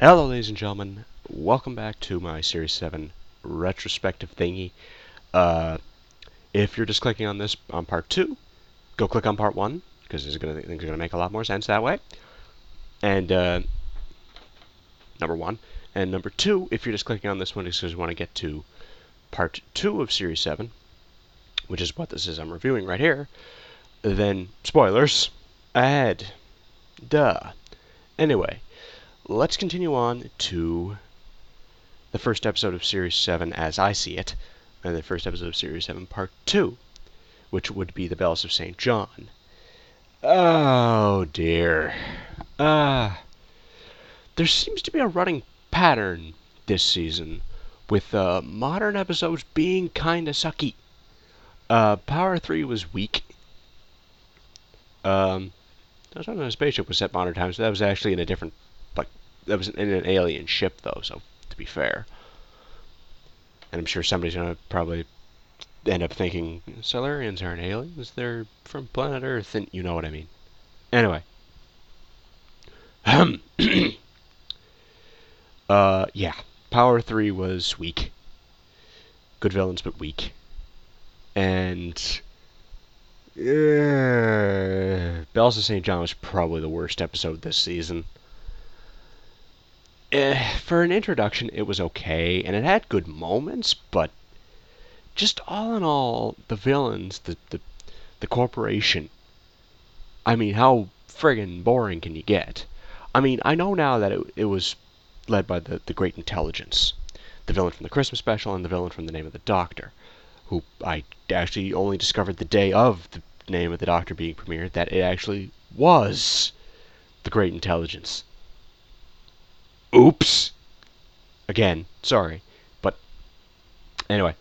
Hello, ladies and gentlemen. Welcome back to my Series 7 retrospective thingy. If you're just clicking on this on Part 2, go click on Part 1, because things are going to make a lot more sense that way. And, number 1. And number 2, if you're just clicking on this one, it's because you want to get to Part 2 of Series 7, which is what this is I'm reviewing right here, then spoilers ahead. Duh. Anyway, let's continue on to the first episode of Series 7 as I see it, and the first episode of Series 7 Part 2, which would be the Bells of St. John. Oh dear. There seems to be a running pattern this season, with modern episodes being kinda sucky. Power 3 was weak. That was on a spaceship was set modern times, so that was actually in a different, that was in an alien ship though, so to be fair. And I'm sure somebody's gonna probably end up thinking Solarians aren't aliens, they're from planet Earth, and you know what I mean. Anyway. Yeah. Power 3 was weak. Good villains, but weak. And Bells of St. John was probably the worst episode this season. For an introduction, it was okay, and it had good moments, but just all in all, the villains, the corporation, I mean, how friggin' boring can you get? I mean, I know now that it was led by the Great Intelligence, the villain from the Christmas special and the villain from The Name of the Doctor, who I actually only discovered the day of the Name of the Doctor being premiered that it actually was the Great Intelligence. Oops! Again, sorry. But, anyway.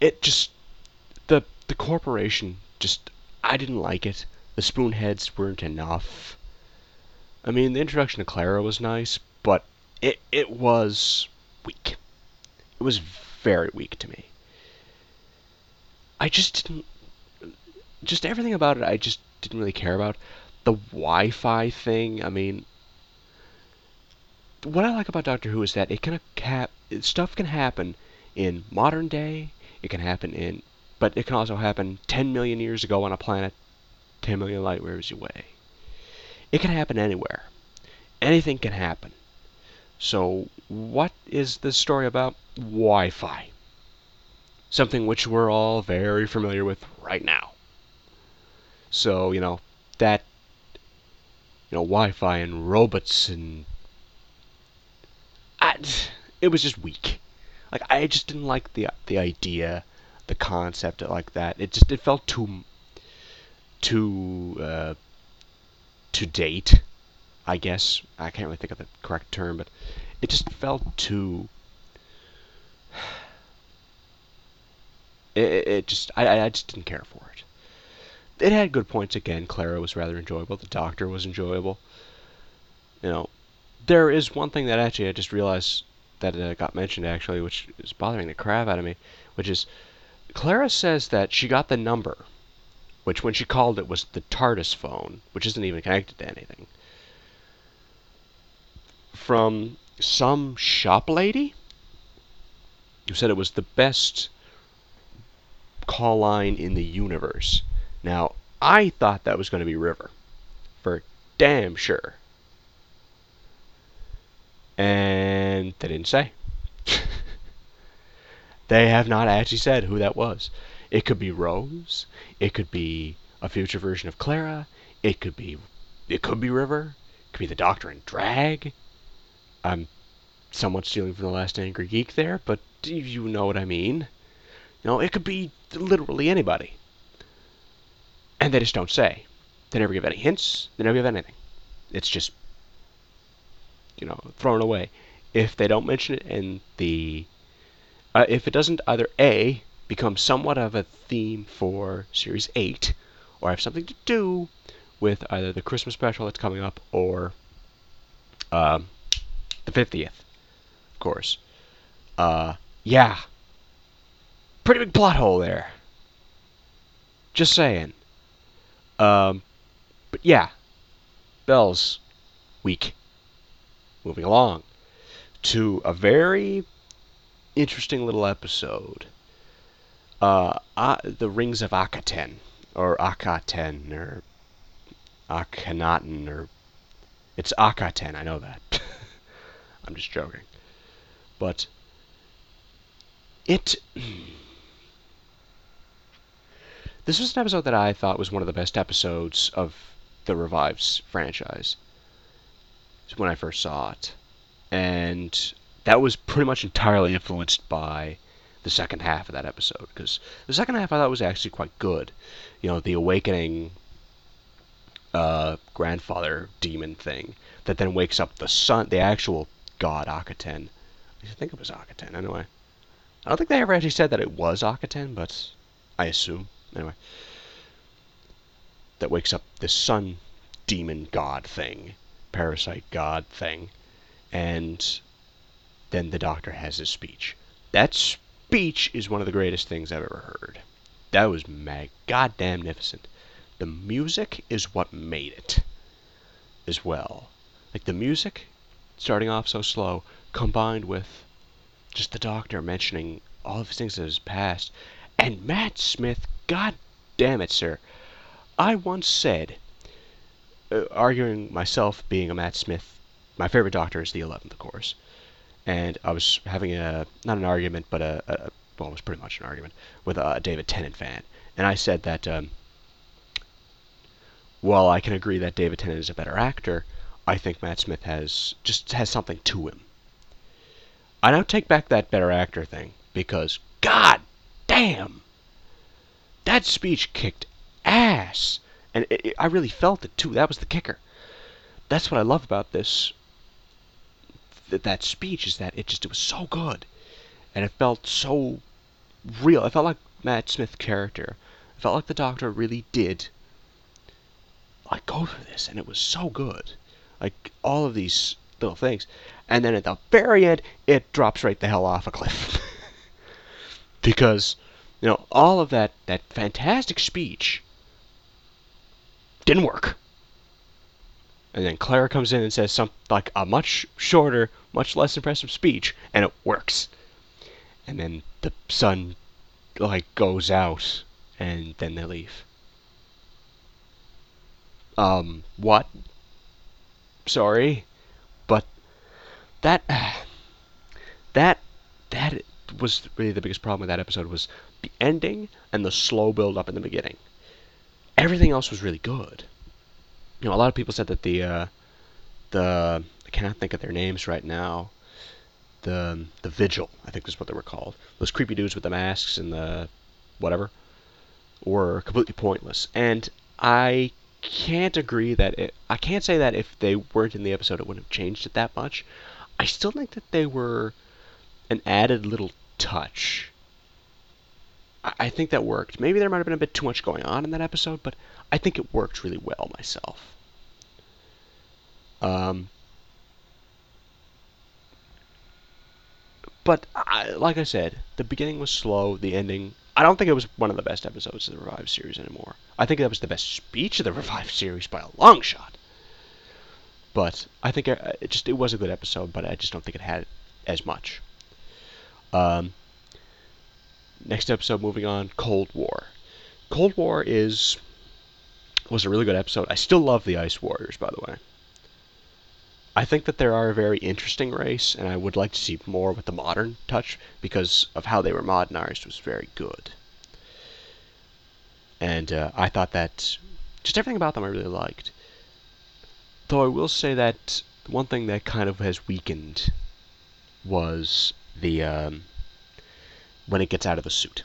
It just, the corporation just, I didn't like it. The spoonheads weren't enough. I mean, the introduction to Clara was nice, but it was weak. It was very weak to me. I just didn't, just everything about it I just didn't really care about. The Wi-Fi thing, I mean, what I like about Doctor Who is that it can stuff can happen in modern day, it can happen in, but it can also happen 10 million years ago on a planet 10 million light years away. It can happen anywhere. Anything can happen. So, what is this story about? Wi-Fi. Something which we're all very familiar with right now. So, that, Wi-Fi and robots and... I, it was just weak. Like, I just didn't like the idea, the concept like that. It felt too to date, I guess. I can't really think of the correct term, but it just felt too... I just didn't care for it. It had good points again. Clara was rather enjoyable. The Doctor was enjoyable. There is one thing that actually I just realized that got mentioned actually, which is bothering the crap out of me, which is Clara says that she got the number, which when she called it was the TARDIS phone, which isn't even connected to anything, from some shop lady who said it was the best call line in the universe. Now, I thought that was going to be River, for damn sure. And they didn't say. They have not actually said who that was. It could be Rose. It could be a future version of Clara. It could be River. It could be the Doctor in drag. I'm somewhat stealing from The Last Angry Geek there, but you know what I mean. It could be literally anybody. And they just don't say. They never give any hints. They never give anything. It's just, thrown away. If they don't mention it in the... if it doesn't either A, become somewhat of a theme for Series 8, or have something to do with either the Christmas special that's coming up, or the 50th, of course. Yeah. Pretty big plot hole there. Just saying. But yeah. Bells. week. Moving along to a very interesting little episode. The Rings of Akhenaten, or Akhenaten, or Akhenaten, or it's Akhenaten. I know that. I'm just joking, but it. This was an episode that I thought was one of the best episodes of the Revives franchise when I first saw it, and that was pretty much entirely influenced by the second half of that episode, because the second half I thought was actually quite good. You know, the awakening grandfather demon thing that then wakes up the son, the actual god Akhenaten. I think it was Akhenaten anyway. I don't think they ever actually said that it was Akhenaten, but I assume anyway. That wakes up this sun demon god thing, parasite god thing, and then the doctor has his speech. That speech is one of the greatest things I've ever heard. That was goddamnificent. The music is what made it as well. Like the music starting off so slow, combined with just the doctor mentioning all of his things in his past, and Matt Smith, god damn it, sir. I once said, arguing myself being a Matt Smith, my favorite doctor is the 11th, of course, and I was having not an argument, but well, it was pretty much an argument with a David Tennant fan, and I said that while I can agree that David Tennant is a better actor, I think Matt Smith has something to him. I now take back that better actor thing, because god damn, that speech kicked ass, and I really felt it too. That was the kicker. That's what I love about this. That speech is that it was so good, and it felt so real. It felt like Matt Smith's character. It felt like the Doctor really did like go through this, and it was so good. Like all of these little things, and then at the very end, it drops right the hell off a cliff. Because all of that fantastic speech didn't work. And then Clara comes in and says something like a much shorter, much less impressive speech, and it works. And then the sun goes out, and then they leave. What? Sorry, but that that that was really the biggest problem with that episode, was the ending and the slow build up in the beginning. Everything else was really good. A lot of people said that the I cannot think of their names right now. The Vigil, I think is what they were called. Those creepy dudes with the masks and the whatever were completely pointless. And I can't agree that I can't say that if they weren't in the episode it wouldn't have changed it that much. I still think that they were an added little touch. I think that worked. Maybe there might have been a bit too much going on in that episode, but I think it worked really well myself. But like I said, the beginning was slow. The ending, I don't think it was one of the best episodes of the Revive series anymore. I think that was the best speech of the Revive series by a long shot. But I think it was a good episode, but I just don't think it had as much. Next episode, moving on, Cold War. Cold War was a really good episode. I still love the Ice Warriors, by the way. I think that they are a very interesting race, and I would like to see more with the modern touch, because of how they were modernized was very good. And I thought that just everything about them I really liked. Though I will say that one thing that kind of has weakened was the when it gets out of the suit.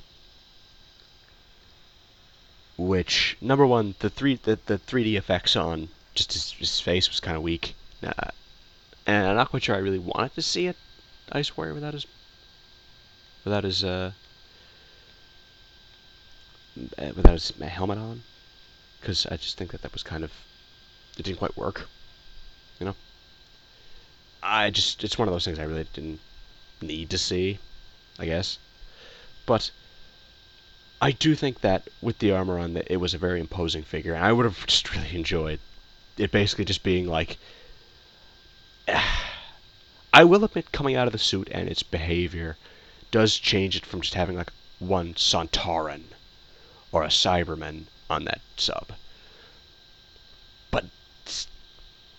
Which, number one, the 3D effects on just his face was kind of weak. And I'm not quite sure I really wanted to see it, Ice Warrior without his helmet on, because I just think that was kind of, it didn't quite work. It's one of those things I really didn't need to see, I guess. But I do think that with the armor on, it was a very imposing figure, and I would have just really enjoyed it basically just being like I will admit, coming out of the suit and its behavior does change it from just having like one Sontaran or a Cyberman on that sub. But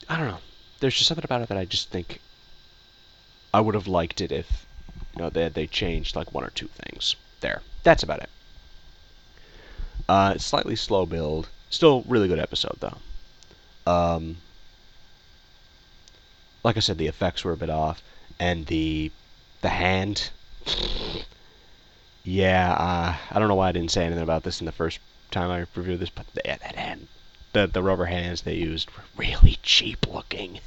I don't know. There's just something about it that I just think I would have liked it if they changed like one or two things. There. That's about it. Slightly slow build. Still really good episode though. Like I said, the effects were a bit off, and the hand. Yeah, I don't know why I didn't say anything about this in the first time I reviewed this, but that hand, the rubber hands they used were really cheap looking.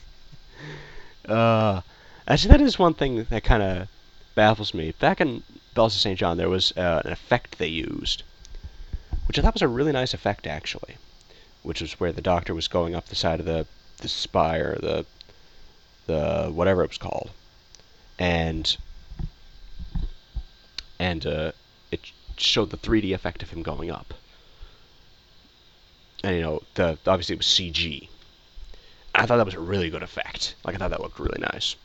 Uh, Actually, that is one thing that kind of baffles me. Back in Bells of St. John, there was an effect they used, which I thought was a really nice effect, actually, which was where the doctor was going up the side of the spire, the whatever it was called, and it showed the 3D effect of him going up. And the obviously it was CG. And I thought that was a really good effect. Like I thought that looked really nice.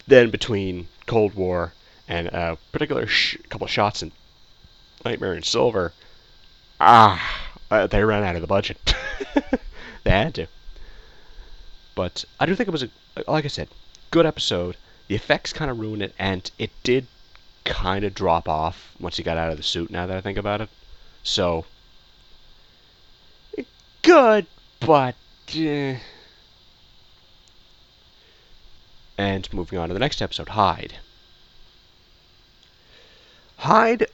Then between Cold War and a particular couple shots in Nightmare in Silver, they ran out of the budget. They had to. But I do think it was like I said, good episode. The effects kind of ruined it, and it did kind of drop off once he got out of the suit. Now that I think about it, so good, but. And moving on to the next episode, Hyde. Hyde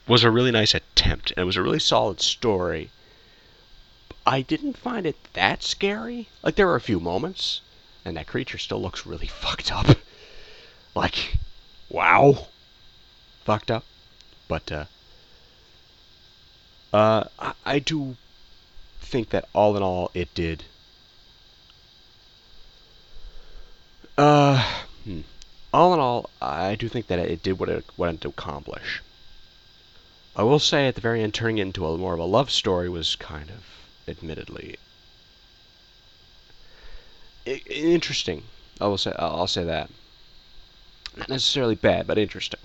was a really nice attempt, and it was a really solid story. I didn't find it that scary. Like, there were a few moments, and that creature still looks really fucked up. Like, wow. Fucked up. But, I do think that all in all, it did. Uh, hmm. All in all, I do think that it did what it wanted to accomplish. I will say at the very end, turning it into more of a love story was kind of, admittedly, interesting. I'll say that. Not necessarily bad, but interesting.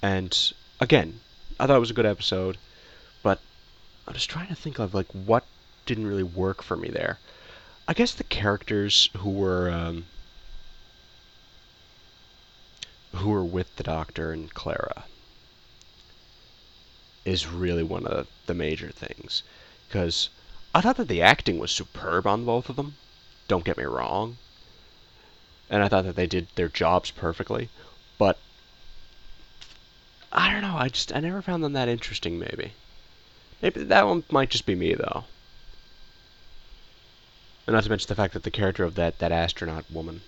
And again, I thought it was a good episode, but I'm just trying to think of like what didn't really work for me there. I guess the characters who were with the Doctor and Clara is really one of the major things, because I thought that the acting was superb on both of them. Don't get me wrong, and I thought that they did their jobs perfectly, but I don't know. I never found them that interesting. Maybe that one might just be me though. And not to mention the fact that the character of that astronaut woman.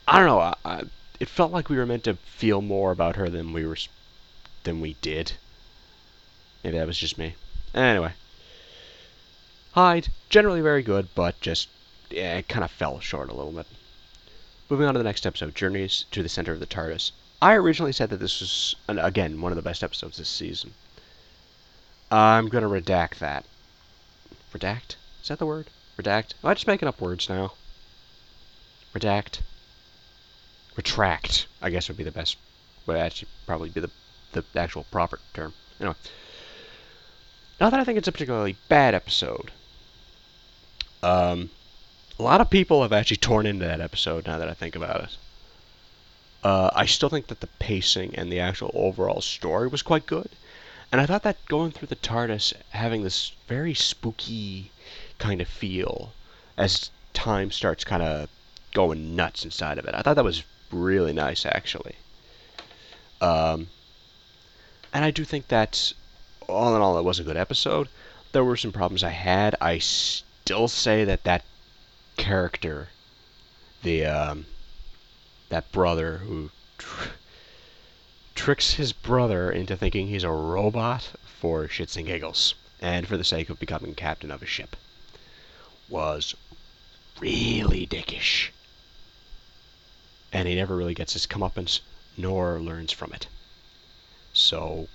I don't know. It felt like we were meant to feel more about her than we did. Maybe that was just me. Anyway, Hyde generally very good, but just it kind of fell short a little bit. Moving on to the next episode, Journeys to the Center of the TARDIS. I originally said that this was, again, one of the best episodes this season. I'm going to redact that. Redact? Is that the word? Redact? Am I just making up words now? Redact? Retract, I guess would be the best, would actually probably be the actual proper term. Anyway, not that I think it's a particularly bad episode. A lot of people have actually torn into that episode now that I think about it. I still think that the pacing and the actual overall story was quite good. And I thought that going through the TARDIS, having this very spooky kind of feel as time starts kind of going nuts inside of it, I thought that was really nice, actually. Um, and I do think that, all in all, it was a good episode. There were some problems I had. I still say that character, that brother who tricks his brother into thinking he's a robot for shits and giggles, and for the sake of becoming captain of a ship, was really dickish. And he never really gets his comeuppance, nor learns from it. So,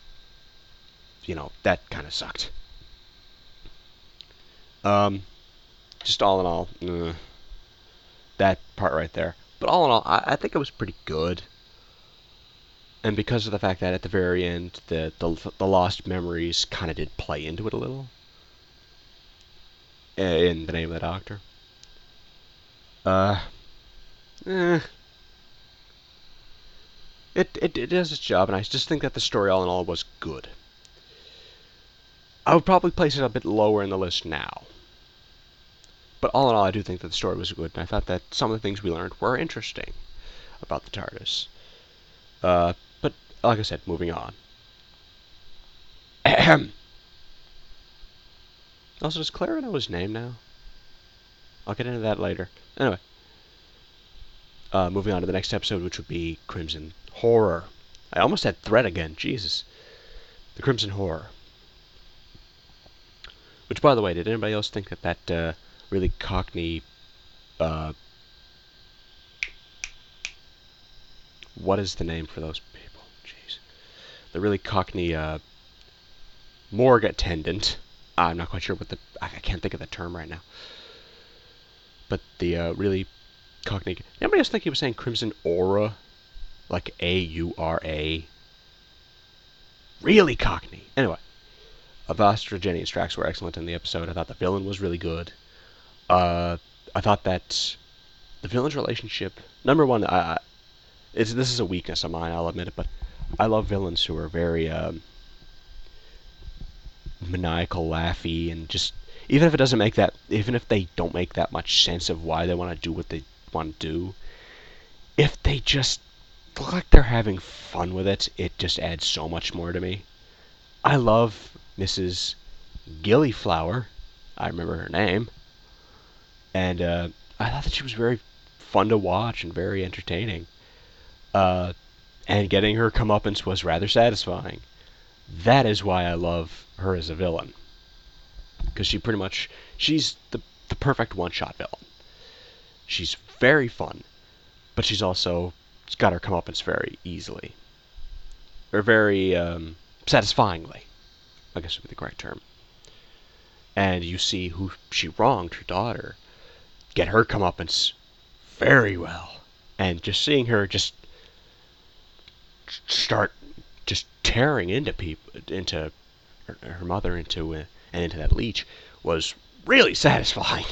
that kind of sucked. Um, just all in all, that part right there. But all in all, I think it was pretty good. And because of the fact that at the very end, the lost memories kind of did play into it a little, in the name of the Doctor. Uh, eh, it does its job, and I just think that the story all in all was good. I would probably place it a bit lower in the list now. But all in all, I do think that the story was good, and I thought that some of the things we learned were interesting about the TARDIS. But like I said, moving on. Also, does Clara know his name now? I'll get into that later. Anyway, moving on to the next episode, which would be Crimson Horror. I almost said Threat again. Jesus. The Crimson Horror. Which, by the way, did anybody else think that really Cockney... what is the name for those people? Jeez. The really Cockney morgue attendant. I'm not quite sure what I can't think of the term right now. But the really Cockney... Anybody else think he was saying Crimson Aura? Like A-U-R-A? Really Cockney. Anyway. Avastra, Jenny, and Strax were excellent in the episode. I thought the villain was really good. I thought that the villain's relationship... Number one, this is a weakness of mine, I'll admit it, but I love villains who are very maniacal, laughy, and just... Even if they don't make that much sense of why they want to do what they want to do, if they just look like they're having fun with it, it just adds so much more to me. I love Mrs. Gillyflower. I remember her name. And I thought that she was very fun to watch and very entertaining. And getting her comeuppance was rather satisfying. That is why I love her as a villain. Because she's the perfect one-shot villain. She's very fun, but she's got her comeuppance very easily. Or very satisfyingly, I guess would be the correct term. And you see who she wronged, her daughter, get her comeuppance very well. And just seeing her just start just tearing into people, into her mother, and into that leech, was really satisfying.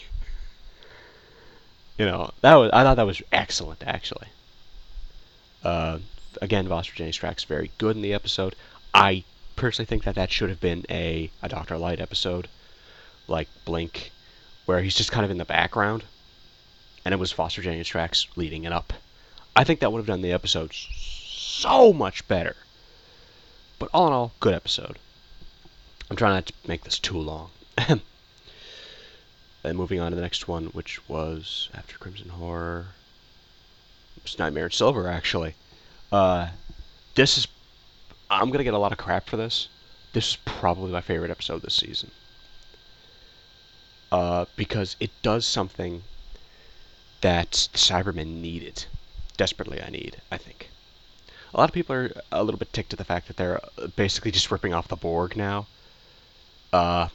I thought that was excellent, actually. Again, Voster Jenny Strax very good in the episode. I personally think that should have been a Dr. Light episode, like Blink, where he's just kind of in the background, and it was Foster Jenny Strax leading it up. I think that would have done the episode so much better. But all in all, good episode. I'm trying not to make this too long. Then moving on to the next one, which was after Crimson Horror. It was Nightmare in Silver, actually. This is... I'm going to get a lot of crap for this. This is probably my favorite episode this season. Because it does something that the Cybermen needed. Desperately I think. A lot of people are a little bit ticked at the fact that they're basically just ripping off the Borg now. I'm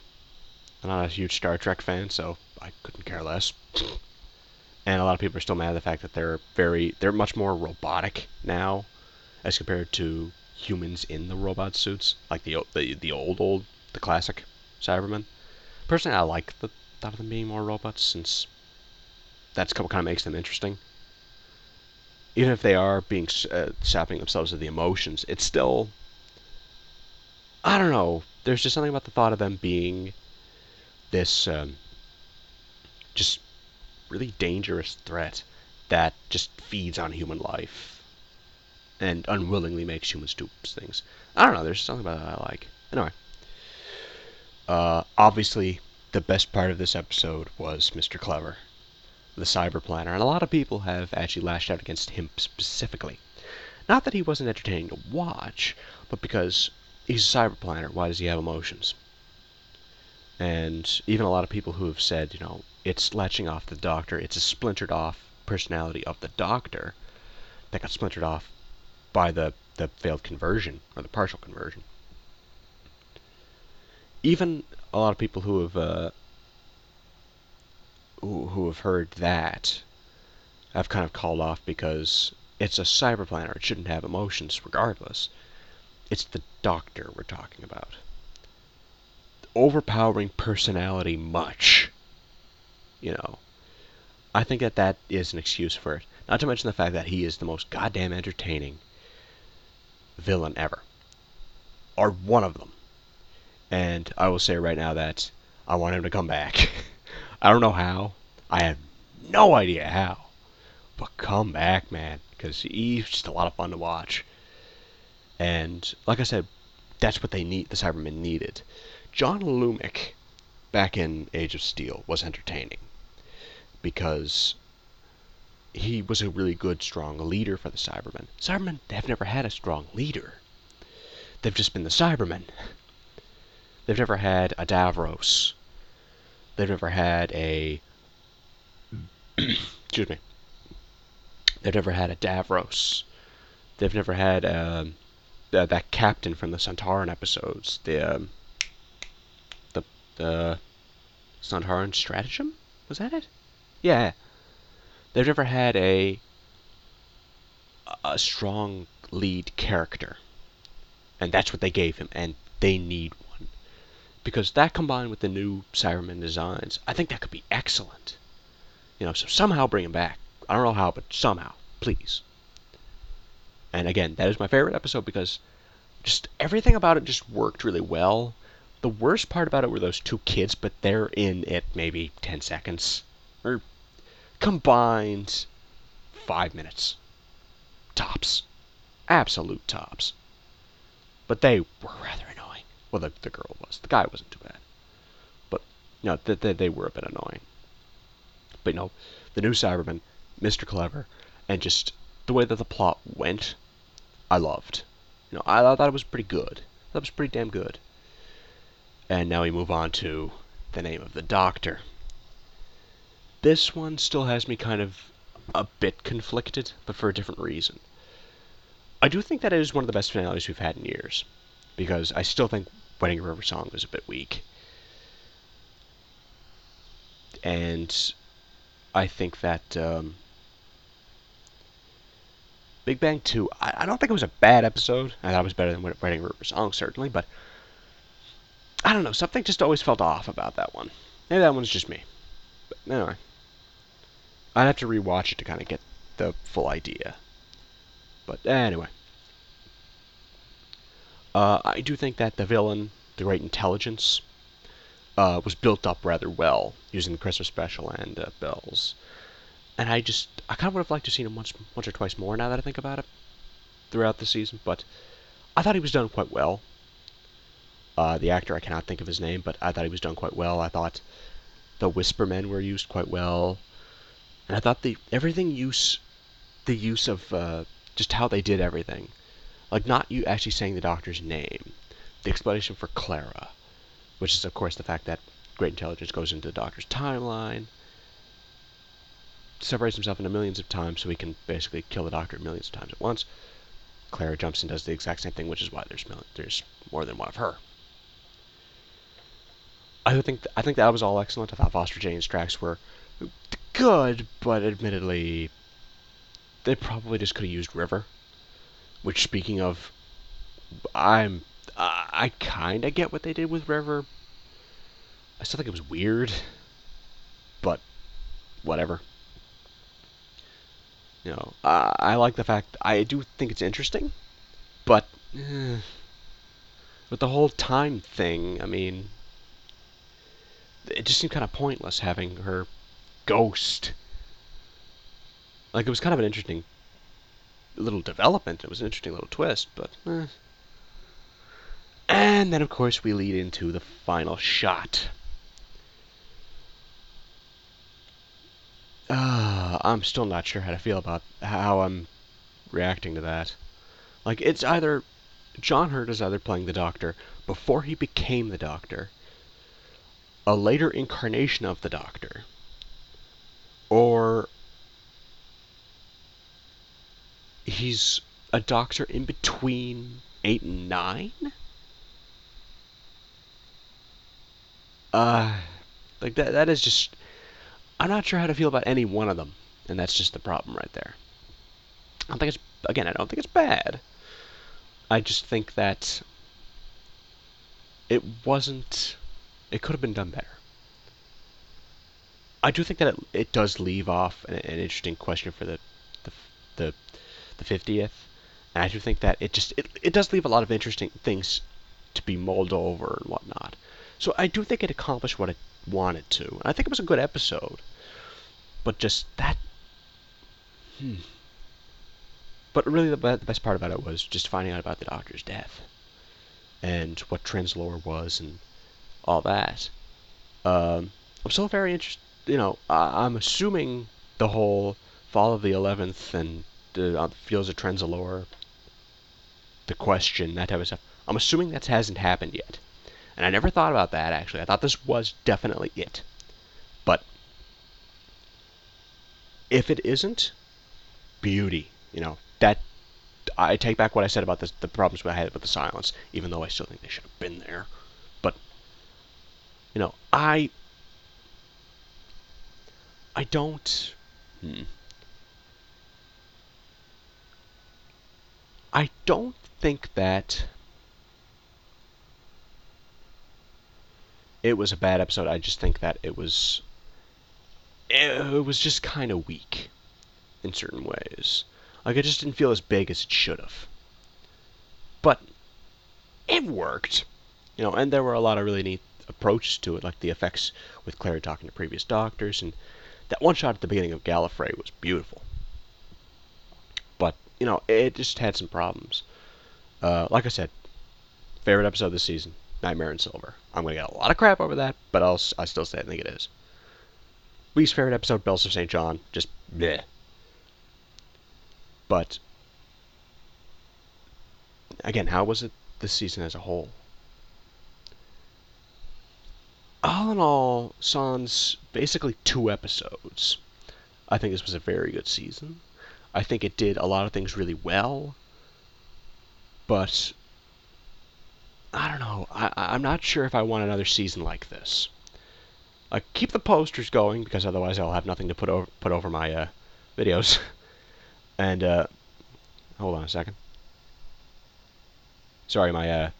not a huge Star Trek fan, so I couldn't care less. And a lot of people are still mad at the fact that they're much more robotic now, as compared to humans in the robot suits, like the classic Cybermen. Personally, I like the thought of them being more robots, since that's what kind of makes them interesting. Even if they are sapping themselves of the emotions, it's still... I don't know. There's just something about the thought of them being this just really dangerous threat that just feeds on human life and unwillingly makes humans do things. I don't know. There's something about that I like. Anyway, obviously, the best part of this episode was Mr. Clever, the cyber planner, and a lot of people have actually lashed out against him specifically. Not that he wasn't entertaining to watch, but because he's a cyber planner. Why does he have emotions? And even a lot of people who have said, it's latching off the Doctor. It's a splintered off personality of the Doctor that got splintered off by the failed conversion, or the partial conversion. Even a lot of people who have who have heard that have kind of called off because it's a cyberplanet. It shouldn't have emotions regardless. It's the Doctor we're talking about. Overpowering personality much. You know, I think that is an excuse for it. Not to mention the fact that he is the most goddamn entertaining villain ever. Or one of them. And I will say right now that I want him to come back. I don't know how. I have no idea how. But come back, man. Because he's just a lot of fun to watch. And like I said, that's what the Cybermen needed. John Lumick, back in Age of Steel, was entertaining. Because he was a really good, strong leader for the Cybermen. Cybermen have never had a strong leader. They've just been the Cybermen. They've never had a Davros. They've never had a... excuse me. They've never had a Davros. They've never had that captain from the Centauran episodes. The Centauran Stratagem? Was that it? Yeah. They've never had a strong lead character. And that's what they gave him, and they need one. Because that combined with the new Cybermen designs, I think that could be excellent. You know, so somehow bring him back. I don't know how, but somehow. Please. And again, that is my favorite episode because just everything about it just worked really well. The worst part about it were those two kids, but they're in it maybe 10 seconds. Or combined 5 minutes. Tops. Absolute tops. But they were rather annoying. Well, the girl was. The guy wasn't too bad. But, you know, they were a bit annoying. But, you know, the new Cyberman, Mr. Clever, and just the way that the plot went, I loved. You know, I thought it was pretty good. That was pretty damn good. And now we move on to the name of the Doctor. This one still has me kind of a bit conflicted, but for a different reason. I do think that it is one of the best finales we've had in years, because I still think Wedding River Song was a bit weak. And I think that Big Bang 2, I don't think it was a bad episode. I thought it was better than Wedding River Song, certainly, but I don't know, something just always felt off about that one. Maybe that one's just me. But anyway, I'd have to rewatch it to kind of get the full idea. But anyway. I do think that the villain, the Great Intelligence, was built up rather well using the Christmas special and Bells. And I kind of would have liked to have seen him once or twice more now that I think about it throughout the season, but I thought he was done quite well. The actor, I cannot think of his name, but I thought he was done quite well. I thought the Whispermen were used quite well. And I thought the use of just how they did everything. Like, not you actually saying the Doctor's name. The explanation for Clara, which is, of course, the fact that Great Intelligence goes into the Doctor's timeline, separates himself into millions of times so he can basically kill the Doctor millions of times at once. Clara jumps and does the exact same thing, which is why there's more than one of her. I think that was all excellent. I thought Foster Jane's tracks were good, but admittedly, they probably just could have used River. Which, speaking of, I kind of get what they did with River. I still think it was weird, but whatever. You know, I like the fact, I do think it's interesting, but with the whole time thing, I mean, it just seemed kind of pointless having her ghost. Like, it was kind of an interesting little development. It was an interesting little twist, but And then, of course, we lead into the final shot. I'm still not sure how to feel about how I'm reacting to that. Like, it's either John Hurt is either playing the Doctor before he became the Doctor, a later incarnation of the Doctor, or he's a Doctor in between 8 and 9? Like, that is just... I'm not sure how to feel about any one of them, and that's just the problem right there. I don't think it's again. I don't think it's bad. I just think that it wasn't. It could have been done better. I do think that it does leave off an interesting question for the the the 50th, and I do think that it does leave a lot of interesting things to be mulled over and whatnot. So I do think it accomplished what it wanted to. And I think it was a good episode, but just that. Hmm. But really, the best part about it was just finding out about the Doctor's death and what translore was and all that. I'm still very interested. I'm assuming the whole fall of the 11th and the fields of Trenzalore, the question, that type of stuff. I'm assuming that hasn't happened yet. And I never thought about that, actually. I thought this was definitely it. But if it isn't, beauty. That I take back what I said about the problems I had with the silence, even though I still think they should have been there. But, I don't. Hmm, I don't think that it was a bad episode. I just think that it was just kind of weak in certain ways. Like it just didn't feel as big as it should have. But it worked, and there were a lot of really neat approaches to it, like the effects with Claire talking to previous doctors, and that one shot at the beginning of Gallifrey was beautiful. But it just had some problems. Like I said, favorite episode this season, Nightmare in Silver. I'm gonna get a lot of crap over that, but I still say I think it is. Least favorite episode, Bells of St. John, just bleh. But again, how was it this season as a whole? All in all, sans basically 2 episodes, I think this was a very good season. I think it did a lot of things really well, but I don't know. I'm not sure if I want another season like this. Keep the posters going because otherwise I'll have nothing to put over my videos. And hold on a second. Sorry, my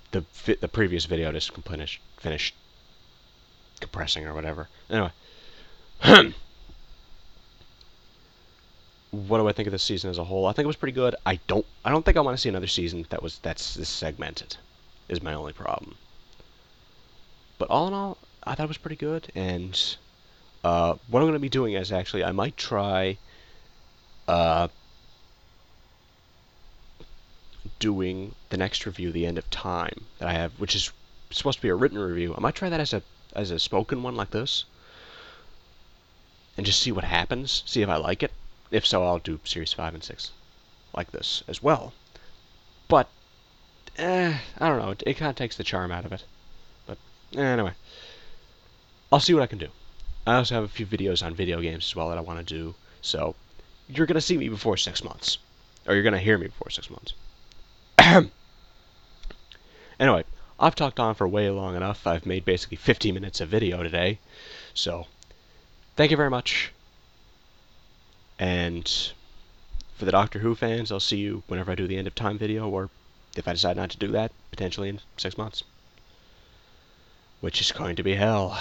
the previous video just finished compressing or whatever. Anyway, what do I think of this season as a whole? I think it was pretty good. I don't think I want to see another season that's this segmented. Is my only problem. But all in all, I thought it was pretty good. And what I'm going to be doing is actually I might try uh, doing the next review, The End of Time, that I have, which is supposed to be a written review. I might try that as a spoken one like this, and just see what happens. See if I like it. If so, I'll do series 5 and 6 like this as well. But I don't know. It kind of takes the charm out of it. But anyway, I'll see what I can do. I also have a few videos on video games as well that I want to do. So you're gonna see me before 6 months, or you're gonna hear me before 6 months. Anyway, I've talked on for way long enough. I've made basically 50 minutes of video today. So thank you very much. And for the Doctor Who fans, I'll see you whenever I do the End of Time video, or if I decide not to do that, potentially in 6 months. Which is going to be hell.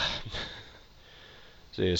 See you.